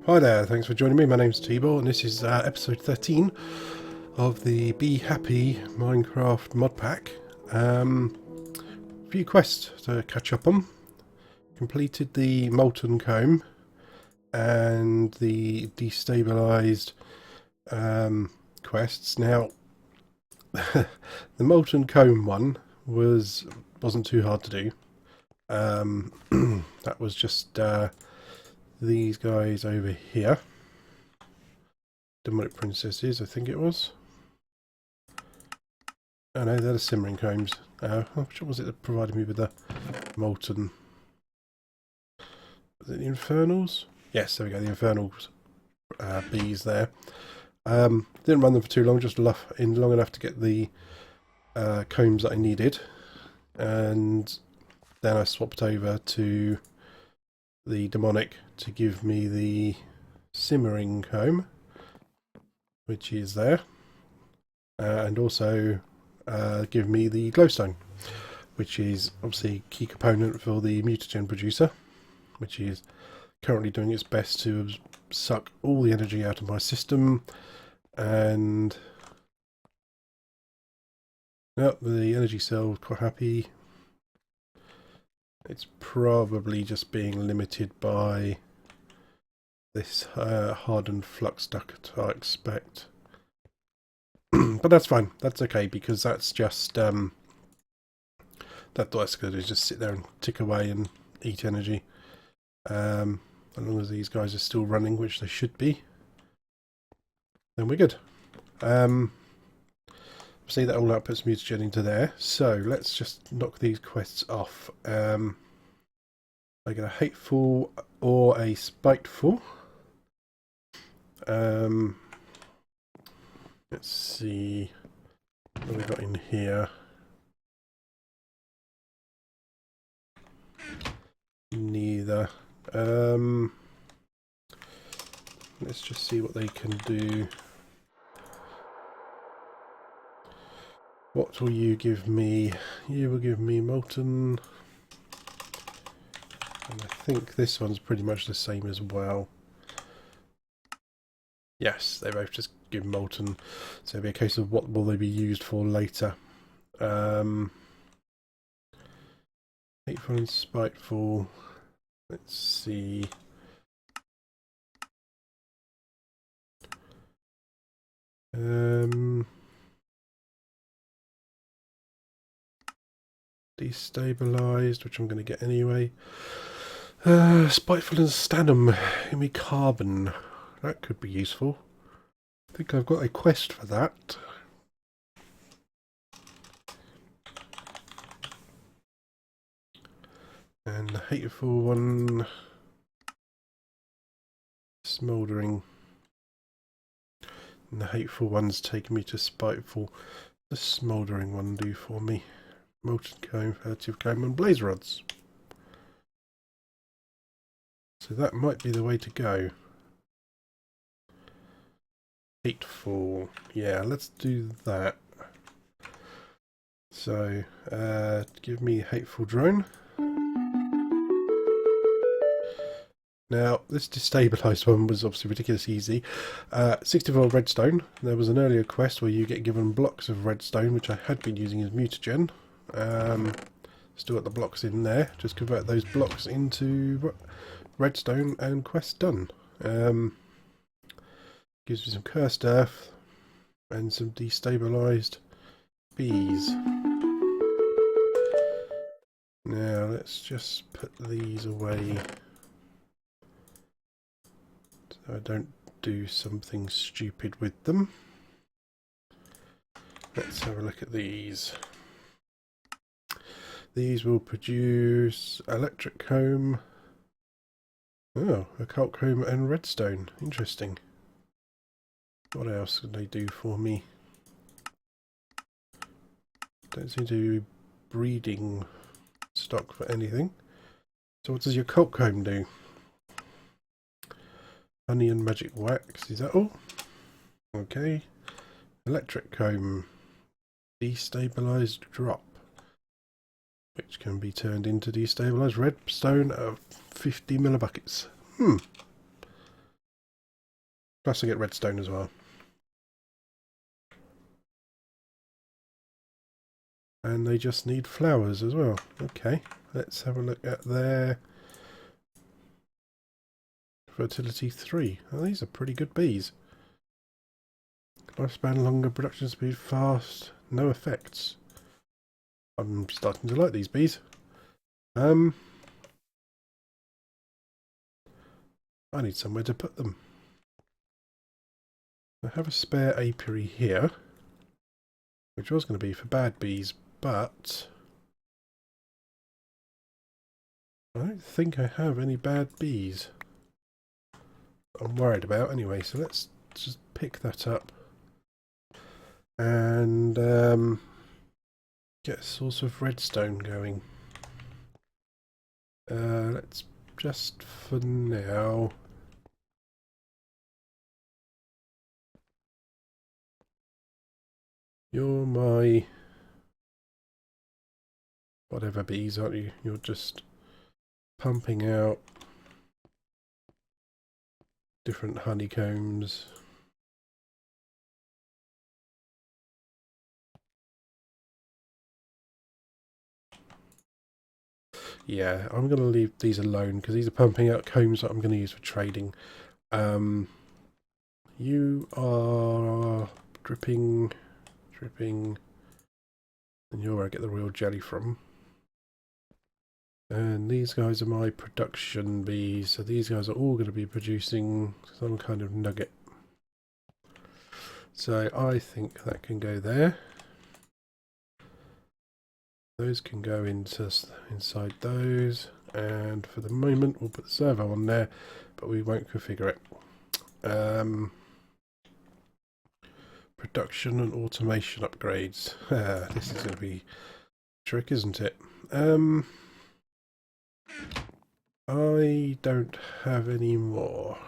Hi there, thanks for joining me. My name's Tibor and this is episode 13 of the Be Happy Minecraft mod pack. A few quests to catch up on. Completed the Molten Comb and the Destabilized quests. Now, the Molten Comb one wasn't too hard to do. That was just these guys over here. Demonic Princesses, I think it was. Oh no, they're the Simmering Combs. Which one was it that provided me with the Molten? Was it the Infernals? Yes, there we go, the Infernals bees there. Didn't run them for too long, just long enough to get the combs that I needed. And then I swapped over to the Demonic to give me the Simmering Comb, which is there. And also give me the glowstone, which is obviously a key component for the mutagen producer, which is currently doing its best to suck all the energy out of my system. And yep, the energy cell is quite happy. It's probably just being limited by this hardened flux duct, I expect. But that's fine. That's okay, because that's just that's going to just sit there and tick away and eat energy. As long as these guys are still running, which they should be, then we're good. See, that all outputs mutagen into there. So let's just knock these quests off. I get a hateful or a spiteful. Let's see what we've got in here. Neither. Let's just see what they can do. What will you give me? You will give me Molten. And I think this one's pretty much the same as well. Yes, they both just give Molten. So it'll be a case of what will they be used for later. Hateful and Spiteful. Let's see. Destabilized, which I'm going to get anyway. Spiteful and Stanum. Give me Carbon. That could be useful. I think I've got a quest for that. And the hateful one, Smouldering. And the hateful one's taking me to Spiteful. The Smouldering one do for me? Molten Comb, Furtive Comb, and Blaze Rods. So that might be the way to go. Hateful. Yeah, let's do that. So, give me Hateful Drone. Now, this destabilized one was obviously ridiculously easy. 64 redstone. There was an earlier quest where you get given blocks of redstone, which I had been using as mutagen. Still got the blocks in there. Just convert those blocks into redstone and quest done. Gives me some cursed earth and some destabilized bees. Now, let's just put these away. I don't do something stupid with them. Let's have a look at these. These will produce electric comb. Oh, occult comb and redstone. Interesting. What else can they do for me? Don't seem to be breeding stock for anything. So what does your occult comb do? Honey and magic wax, is that all? Okay. Electric comb. Destabilized drop. Which can be turned into destabilized redstone of 50 millibuckets. Plus I get redstone as well. And they just need flowers as well. Okay, let's have a look at their fertility 3. Oh, these are pretty good bees. Lifespan longer, production speed fast, no effects. I'm starting to like these bees. I need somewhere to put them. I have a spare apiary here, which was going to be for bad bees, but I don't think I have any bad bees I'm worried about anyway, so let's just pick that up and get a source of redstone going. Let's just for now you're my whatever bees, aren't you? You're just pumping out different honeycombs. Yeah, I'm going to leave these alone because these are pumping out combs that I'm going to use for trading. You are dripping, and you're where I get the real jelly from. And these guys are my production bees, so these guys are all going to be producing some kind of nugget. So I think that can go there. Those can go inside those, and for the moment we'll put the servo on there, but we won't configure it. Production and automation upgrades. This is going to be a trick, isn't it? I don't have any more.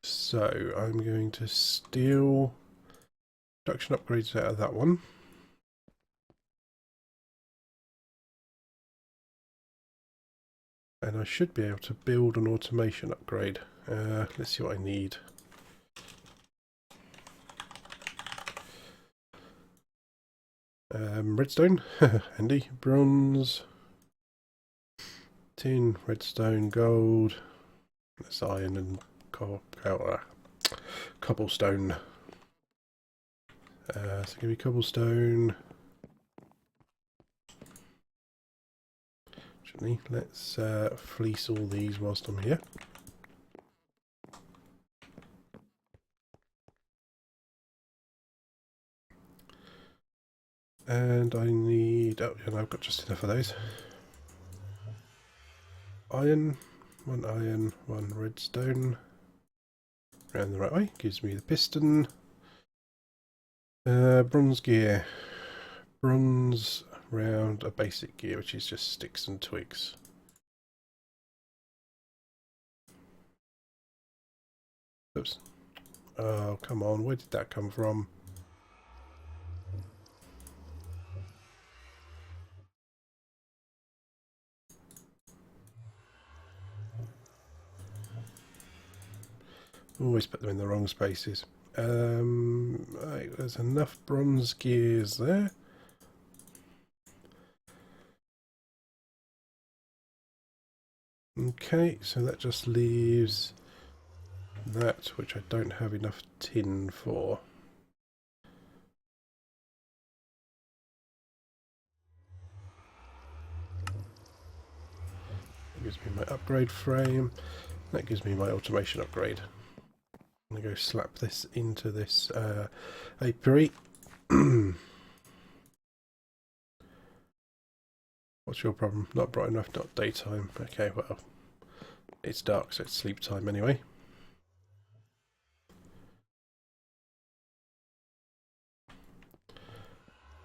So I'm going to steal production upgrades out of that one. And I should be able to build an automation upgrade. Let's see what I need. Redstone, handy. Bronze, tin, redstone, gold. That's iron and cobblestone. So give me cobblestone. Actually, let's fleece all these whilst I'm here. And I need, oh yeah, I've got just enough of those. Iron, one redstone. Round the right way, gives me the piston. Bronze gear. Bronze round a basic gear, which is just sticks and twigs. Oops. Oh, come on, where did that come from? Always put them in the wrong spaces. Right, there's enough bronze gears there. Okay, so that just leaves that, which I don't have enough tin for. That gives me my upgrade frame. That gives me my automation upgrade. I'm going to go slap this into this apiary. What's your problem? Not bright enough, not daytime. Okay, well, it's dark, so it's sleep time anyway.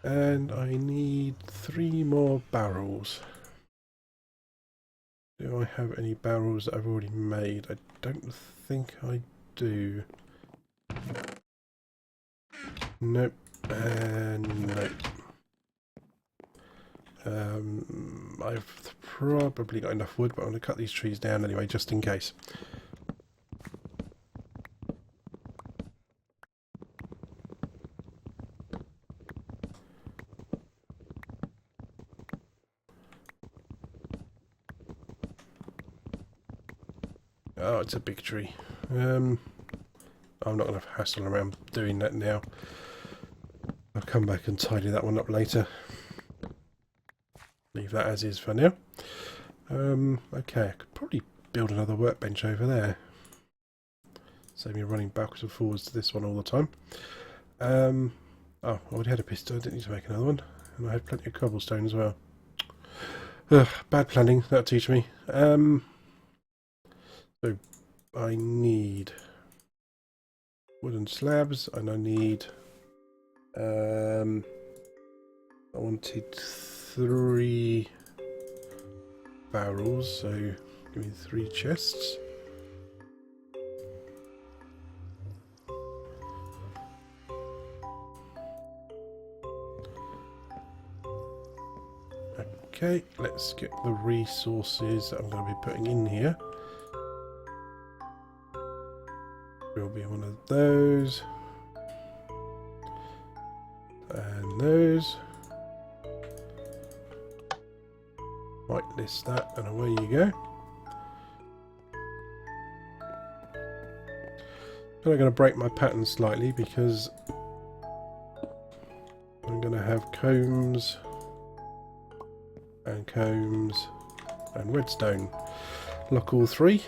And I need 3 more barrels. Do I have any barrels that I've already made? I don't think I do. Nope. And nope. I've probably got enough wood, but I'm going to cut these trees down anyway, just in case. Oh, it's a big tree. I'm not going to hassle around doing that now. I'll come back and tidy that one up later. Leave that as is for now. Okay, I could probably build another workbench over there. Save me running backwards and forwards to this one all the time. Oh, I already had a pistol. I didn't need to make another one. And I had plenty of cobblestone as well. Ugh, bad planning. That'll teach me. So I need wooden slabs, and I need I wanted 3 barrels, so give me 3 chests. Okay, let's get the resources that I'm going to be putting in here. Will be one of those. And those. Whitelist that, and away you go. I'm going to break my pattern slightly because I'm going to have combs and redstone. Lock all 3.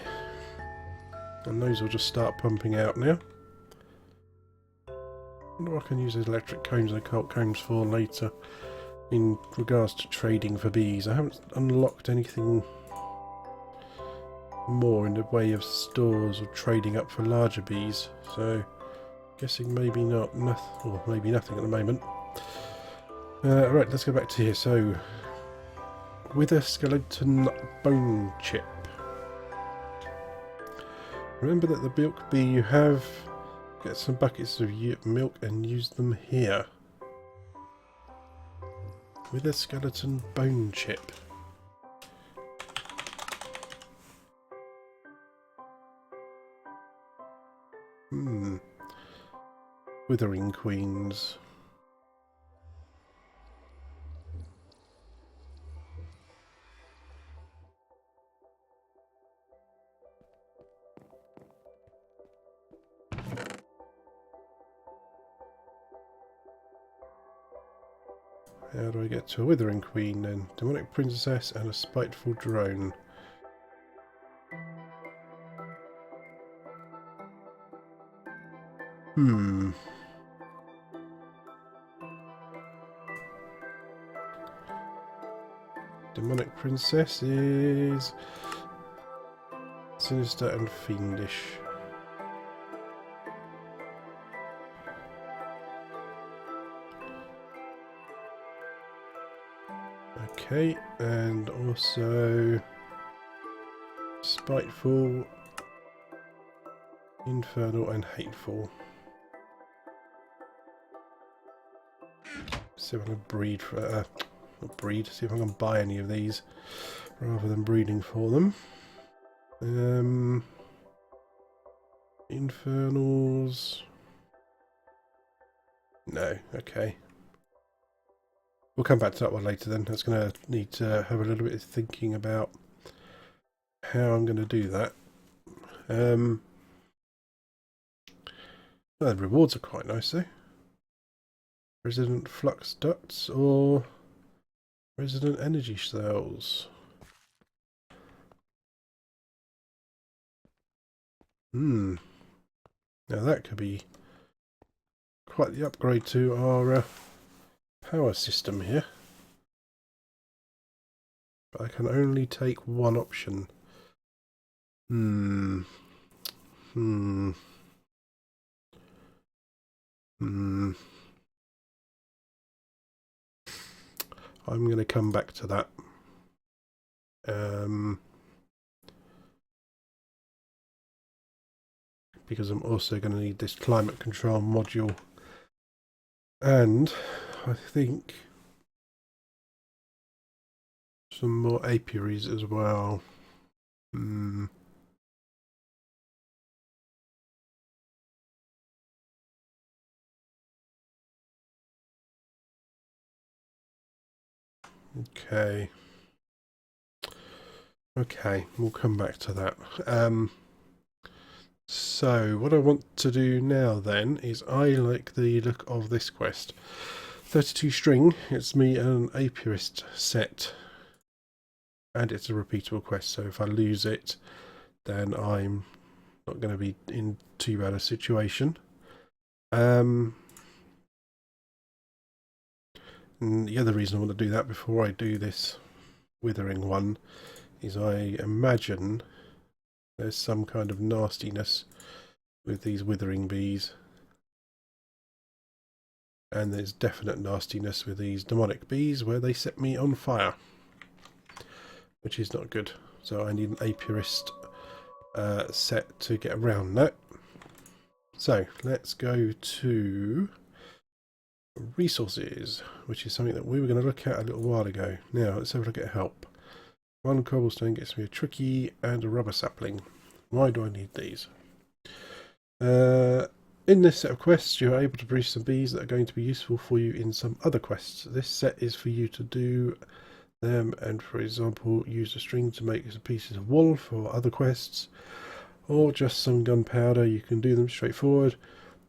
And those will just start pumping out now. I wonder what I can use those electric combs and occult combs for later in regards to trading for bees. I haven't unlocked anything more in the way of stores or trading up for larger bees, so guessing maybe not, or maybe nothing at the moment. Right, let's go back to here. So, with a skeleton bone chip. Remember that the milk bee you have, get some buckets of milk and use them here. With a skeleton bone chip. Withering queens. How do I get to a withering queen then? Demonic princess and a spiteful drone. Demonic princess is sinister and fiendish. Okay, and also spiteful, infernal, and hateful. See if I can breed for not breed. See if I can buy any of these rather than breeding for them. Infernals. No. Okay. We'll come back to that one later then. That's going to need to have a little bit of thinking about how I'm going to do that. Well, the rewards are quite nice though. Resident flux ducts or resident energy cells. Now that could be quite the upgrade to our power system here. But I can only take one option. I'm going to come back to that. Because I'm also going to need this climate control module. And I think some more apiaries as well. Okay. Okay, we'll come back to that. So what I want to do now then is I like the look of this quest. 32 string, it's me an apiarist set. And it's a repeatable quest, so if I lose it, then I'm not going to be in too bad a situation. And the other reason I want to do that before I do this withering one is I imagine there's some kind of nastiness with these withering bees. And there's definite nastiness with these demonic bees where they set me on fire, which is not good. So I need an apiarist set to get around that. So let's go to resources, which is something that we were going to look at a little while ago. Now let's have a look at help. 1 cobblestone gets me a tricky and a rubber sapling. Why do I need these? In this set of quests, you're able to produce some bees that are going to be useful for you in some other quests. This set is for you to do them and, for example, use a string to make some pieces of wool for other quests, or just some gunpowder. You can do them straightforward,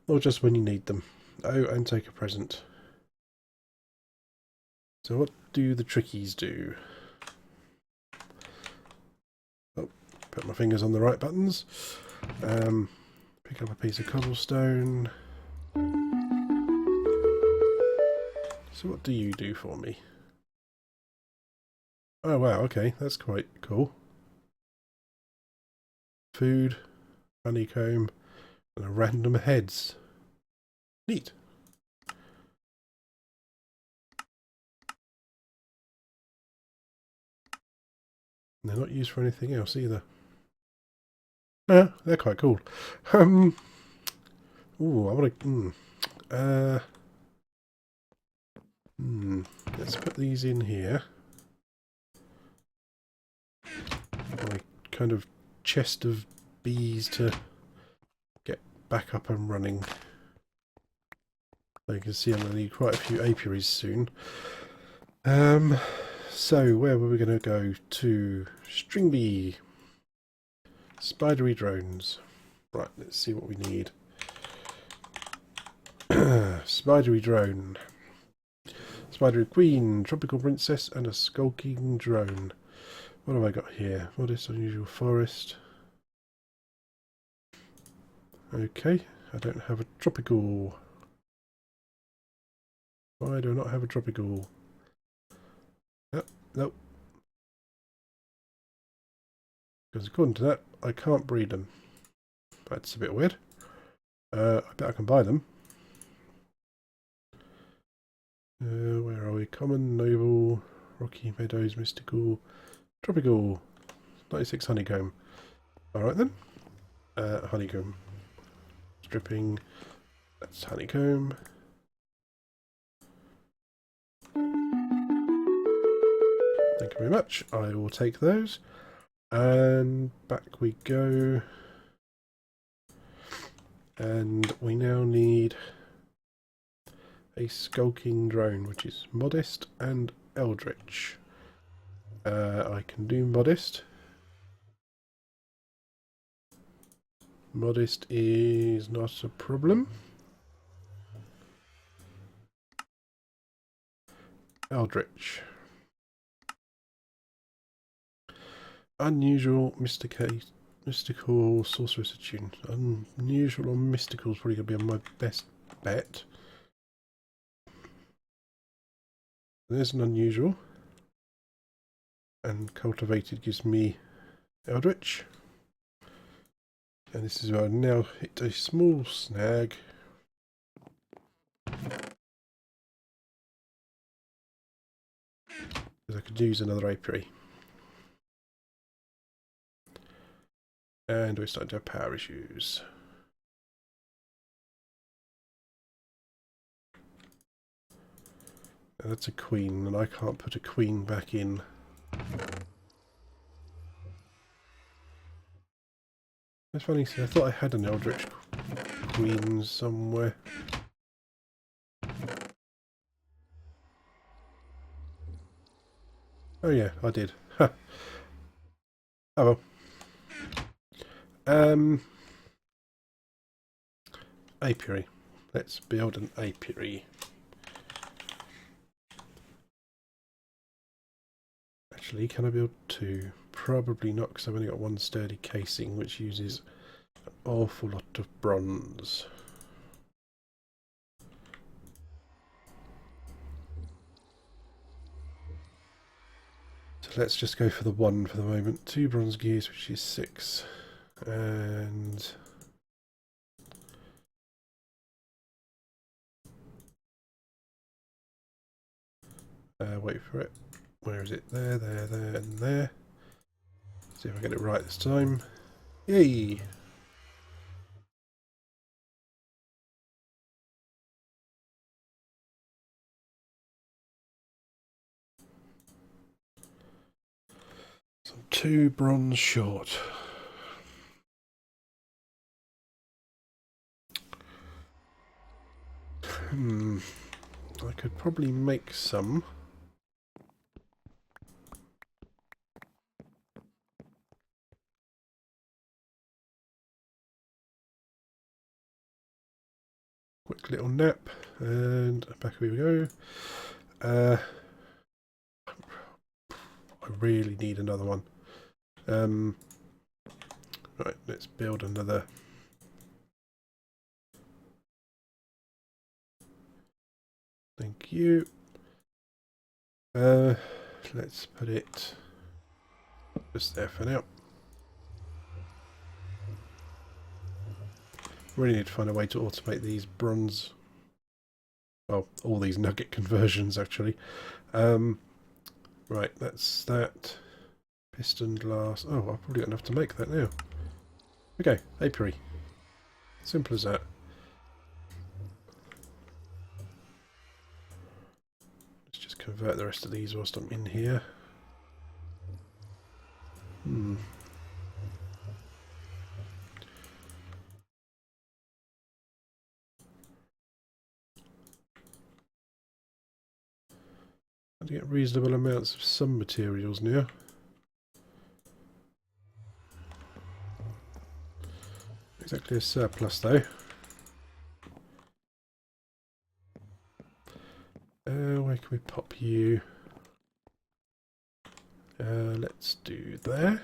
or just when you need them. Oh, and take a present. So what do the trickies do? Oh, put my fingers on the right buttons. Pick up a piece of cobblestone. So what do you do for me? Oh wow, okay, that's quite cool. Food, honeycomb, and a random heads. Neat. And they're not used for anything else either. Yeah, they're quite cool. Ooh, I want to. Let's put these in here. My kind of chest of bees to get back up and running. So you can see I'm going to need quite a few apiaries soon. So where were we going to go to? String bee. Spidery drones. Right, let's see what we need. Spidery drone. Spidery queen, tropical princess, and a skulking drone. What have I got here? Modest unusual forest. Okay, I don't have a tropical. Why do I not have a tropical? Nope. Because according to that, I can't breed them. That's a bit weird. I bet I can buy them. Where are we? Common, noble, rocky meadows, mystical, tropical, 96 honeycomb. Alright then. Honeycomb. Stripping. That's honeycomb. Thank you very much. I will take those. And back we go. And we now need a skulking drone, which is modest and eldritch. I can do modest. Modest is not a problem. Eldritch. Unusual, mystical, sorceress attuned. Unusual or mystical is probably going to be my best bet. There's an unusual. And cultivated gives me eldritch. And this is where I now hit a small snag. Because I could use another apiary. And we're starting to have power issues. And that's a queen, and I can't put a queen back in. That's funny, see, I thought I had an eldritch queen somewhere. Oh yeah, I did. Oh well. apiary. Let's build an apiary. Actually, can I build two? Probably not, because I've only got one sturdy casing, which uses an awful lot of bronze. So let's just go for the one for the moment. 2 bronze gears, which is 6. And wait for it. Where is it? There, there, there, and there. See if I get it right this time. Yay! So 2 bronze short. I could probably make some. Quick little nap, and back we go. I really need another one. Right, let's build another. Thank you. Let's put it just there for now. Really need to find a way to automate these bronze, well, all these nugget conversions actually. Right, that's that. Piston glass. Oh, I've probably got enough to make that now. Okay, apiary. Simple as that. Let's just convert the rest of these whilst I'm in here. I get reasonable amounts of some materials now. Exactly a surplus though. Where can we pop you? Let's do there.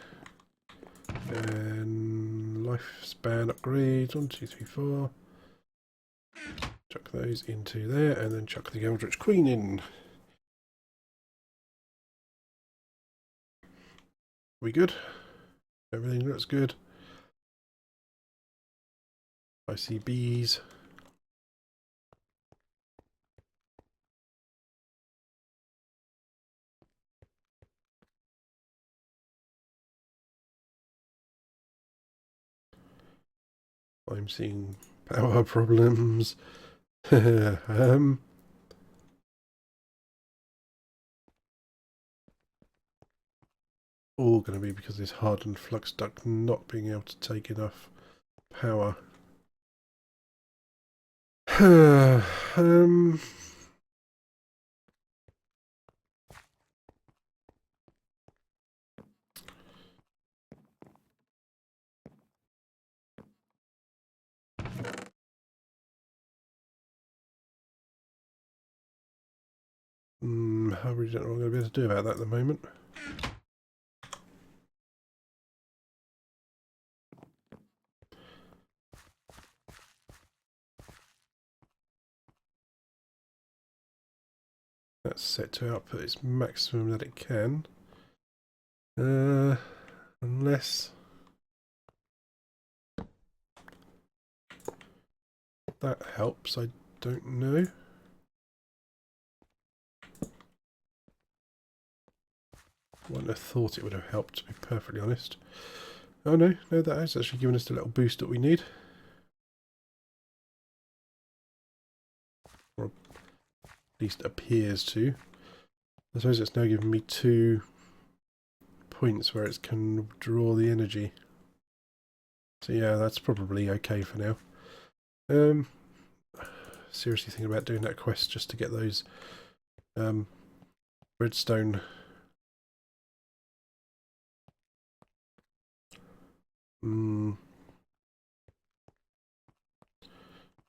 And lifespan upgrades. 1, 2, 3, 4. Chuck those into there, and then chuck the Eldritch Queen in. We good? Everything looks good. I see bees. I'm seeing power problems. All going to be because of this hardened flux duct not being able to take enough power. I really don't know what I'm going to be able to do about that at the moment. That's set to output its maximum that it can. Unless that helps, I don't know. Wouldn't have thought it would have helped, to be perfectly honest. Oh no, no, that has actually given us the little boost that we need. Or at least appears to. I suppose it's now giving me 2 points where it can draw the energy. So yeah, that's probably okay for now. Seriously thinking about doing that quest just to get those redstone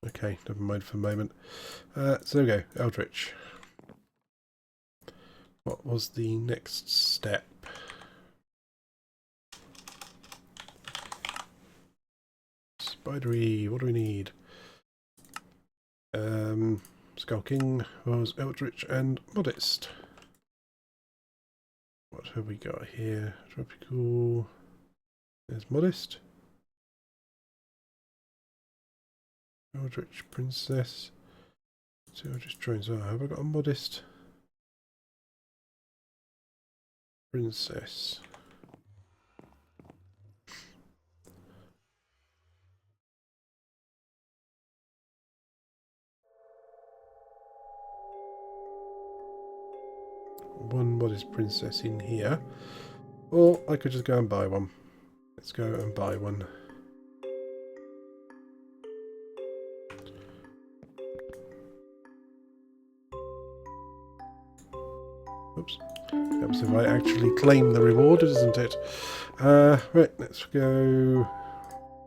Okay, never mind for the moment. So there we go, Eldritch. What was the next step? Spidery, what do we need? Skulking was Eldritch and Modest. What have we got here? Tropical. There's Modest. Eldritch Princess. So Eldritch Drones. Oh, have I got a Modest Princess? One Modest Princess in here. Or I could just go and buy one. Let's go and buy one. Oops. Helps if I actually claim the reward, isn't it? Right, let's go.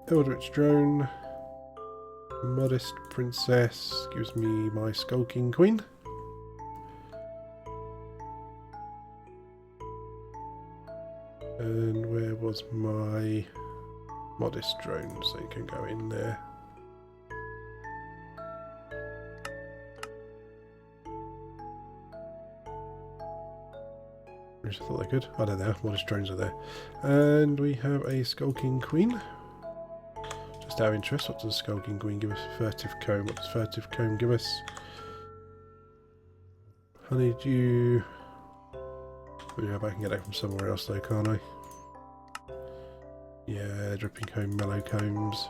Eldritch Drone. Modest Princess gives me my Skulking Queen. And where was my Modest Drone? So you can go in there. I thought they could. Oh, they're there. Modest Drones are there. And we have a Skulking Queen. Just out of interest, what does Skulking Queen give us? Furtive Comb. What does Furtive Comb give us? Honeydew. Yeah, I can get that from somewhere else though, can't I? Yeah, Dripping Comb, Mellow Combs.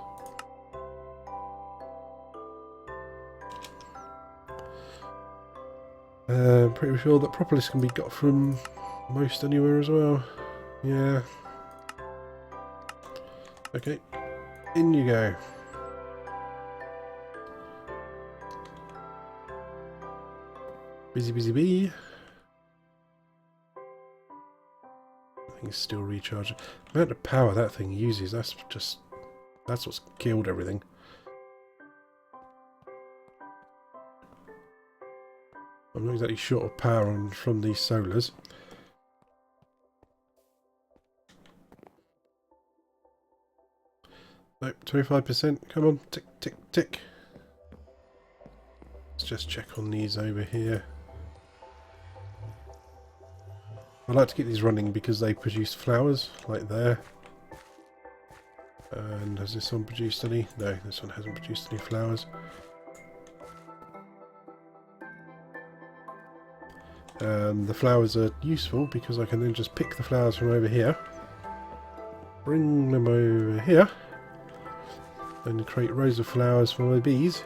Pretty sure that Propolis can be got from most anywhere as well. Yeah. Okay, in you go. Busy, busy bee. Thing's still recharging. The amount of power that thing uses, that's what's killed everything. I'm not exactly short of power from these solars. Nope, 25%. Come on, tick, tick, tick. Let's just check on these over here. I like to keep these running because they produce flowers, like there. And has this one produced any? No, this one hasn't produced any flowers. The flowers are useful because I can then just pick the flowers from over here, bring them over here, and create rows of flowers for my bees,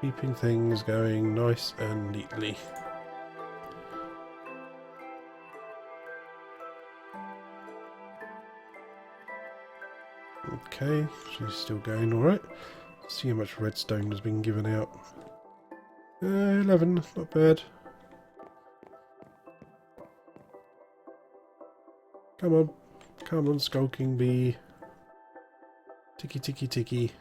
keeping things going nice and neatly. Okay, she's still going alright. See how much redstone has been given out. 11, not bad. Come on, Skulking Bee. Ticky, ticky, ticky.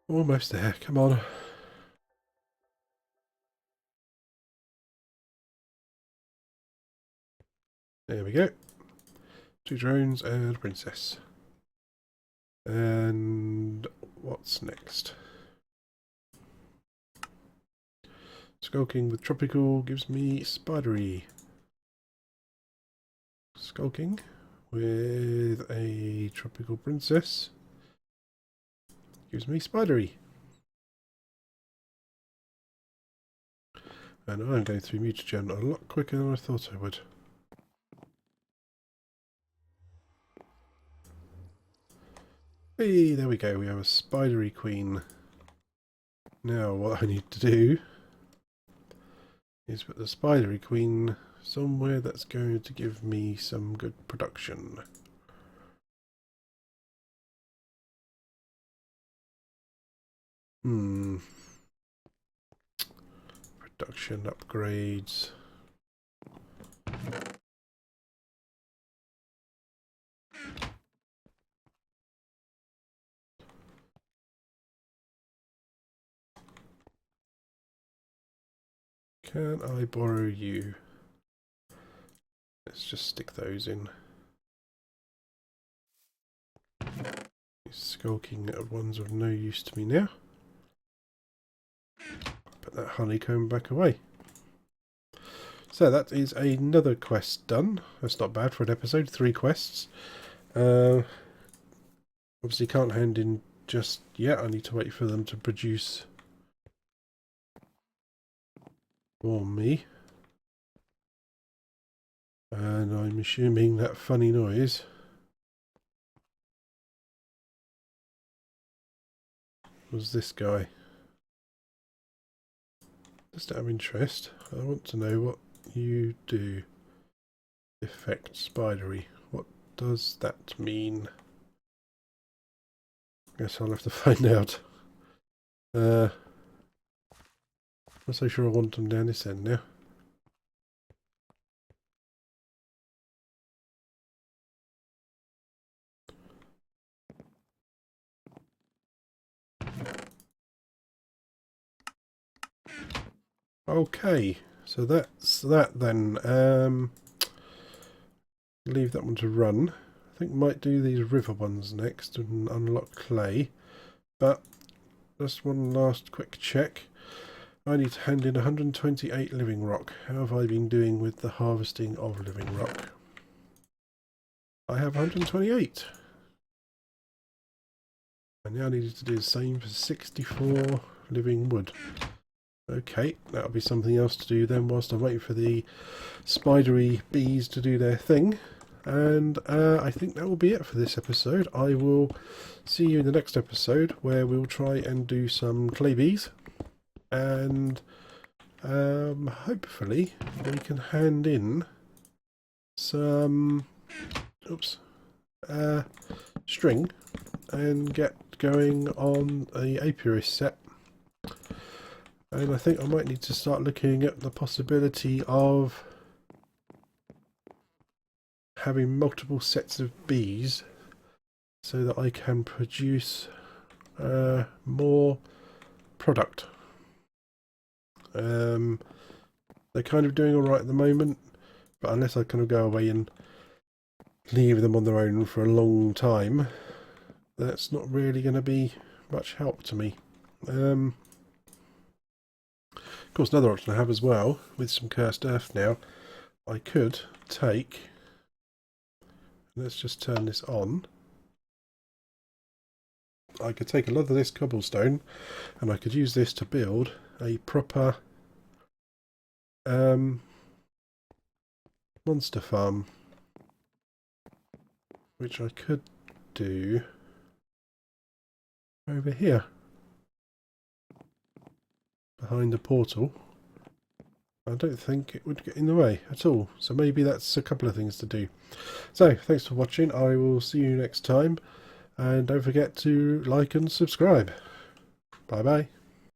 Almost there, come on. There we go. 2 drones and a princess. And what's next? Skulking with tropical gives me spidery. Skulking with a tropical princess gives me spidery. And I'm going through mutagen a lot quicker than I thought I would. Hey, there we go. We have a spidery queen. Now what I need to do is put the spidery queen somewhere that's going to give me some good production. Production upgrades. Can I borrow you? Let's just stick those in. These skulking ones of no use to me now. Put that honeycomb back away. So that is another quest done. That's not bad for an episode. 3 quests. Obviously can't hand in just yet. I need to wait for them to produce for me. And I'm assuming that funny noise was this guy. Just out of interest, I want to know what you do. Effect spidery. What does that mean? Guess I'll have to find out. I'm not so sure I want them down this end now. Okay, so that's that then. Leave that one to run. I think might do these river ones next and unlock clay. But just one last quick check. I need to hand in 128 living rock. How have I been doing with the harvesting of living rock? I have 128. I now need to do the same for 64 living wood. Okay, that'll be something else to do then whilst I'm waiting for the spidery bees to do their thing. And I think that will be it for this episode. I will see you in the next episode where we'll try and do some clay bees. And hopefully we can hand in some string and get going on a apiarist set. And I think I might need to start looking at the possibility of having multiple sets of bees so that I can produce more product. They're kind of doing alright at the moment, but unless I kind of go away and leave them on their own for a long time, that's not really going to be much help to me. Of course, another option I have as well, with some cursed earth now, I could take, let's just turn this on, I could take a lot of this cobblestone and I could use this to build a proper monster farm, which I could do over here behind the portal. I don't think it would get in the way at all, so maybe that's a couple of things to do. So thanks for watching. I will see you next time, and don't forget to like and subscribe. Bye bye.